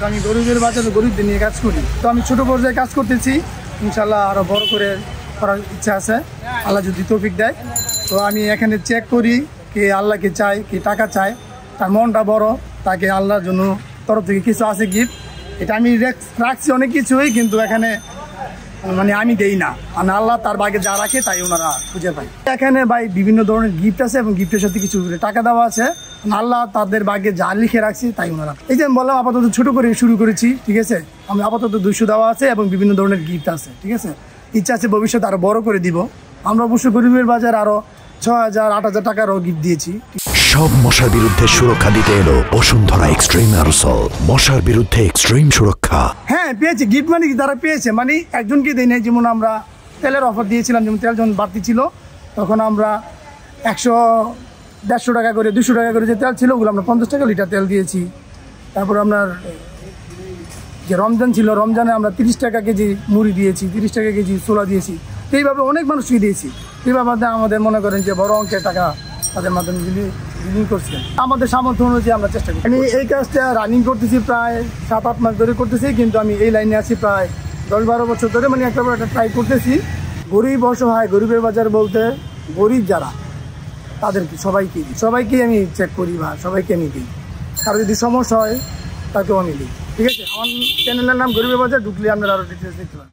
আমি গরিবের বাজারে গরিবদের নিয়ে কাজ করি, তো আমি ছোট পর্যায়ে কাজ করতেছি, ইনশাল্লাহ আরো বড় করে করার ইচ্ছা আছে আল্লাহ যদি তৌফিক দেয়। তো আমি এখানে চেক করি কে আল্লাহকে চায়, কে টাকা চায়, তার মনটা বড়, তাকে আল্লাহর জন্য তরফ থেকে কিছু আছে গিফট, এটা আমি রাখছি অনেক কিছুই, কিন্তু এখানে মানে আমি দেই না, মানে আল্লাহ তার ভাগে যা রাখে তাই ওনারা খুঁজে পায়। এখানে ভাই বিভিন্ন ধরনের গিফট আছে এবং গিফটের সাথে কিছু টাকা দেওয়া আছে, আল্লাহ তাদের ভাগে যা লিখে রাখছে তাই ওনারা। এই যে আমি বললাম আপাতত ছোট করে শুরু করেছি, ঠিক আছে, আমি আপাতত 200 দেওয়া আছে এবং বিভিন্ন ধরনের গিফট আছে, ঠিক আছে, ইচ্ছা আছে ভবিষ্যতে আরো বড় করে দিব। আমরা অবশ্য গরিবের বাজার আরো 6000 8000 টাকারও গিফট দিয়েছি। সব মশার বিরুদ্ধে সুরক্ষা দিতে এলো বসুন্ধরা এক্সট্রিম অ্যারোসল, মশার বিরুদ্ধে এক্সট্রিম সুরক্ষা। হ্যাঁ পেয়েছি গিফট, মানে তারা পেয়েছে, মানে একজনকে দেয় নাই। যেমন আমরা তেলের অফার দিয়েছিলাম, যেমন তেল যখন বাড়তি ছিল তখন আমরা 100-150 টাকা করে 200 টাকা করে যে তেল ছিল ওগুলো আমরা 50 টাকা লিটার তেল দিয়েছি। তারপর আপনার যে রমজান ছিল, রমজানে আমরা 30 টাকা কেজি মুড়ি দিয়েছি, 30 টাকা কেজি ছোলা দিয়েছি। তো এইভাবে অনেক মানুষকে দিয়েছি। এইভাবে আমাদের মনে করেন যে বড় অঙ্কের টাকা তাদের মাধ্যমে বিনিয়োগ করছে। আমাদের সামর্থ্য অনুযায়ী আমরা চেষ্টা করি। আমি এই কাজটা রানিং করতেছি প্রায় 7-8 মাস ধরে করতেছি, কিন্তু আমি এই লাইনে আছি প্রায় 10-12 বছর ধরে, মানে একটা ট্রাই করতেছি। গরিব অসহায়, গরিবের বাজার বলতে গরিব যারা তাদেরকে সবাইকেই আমি চেক করি বা সবাইকে আমি দিই। কারো যদি সমস্যা হয় তাকেও আমি দিই, ঠিক আছে। আমার চ্যানেলের নাম গরিবের বাজার, ঢুকলে আপনারা আরও ডিটেলস দেখতে পারেন।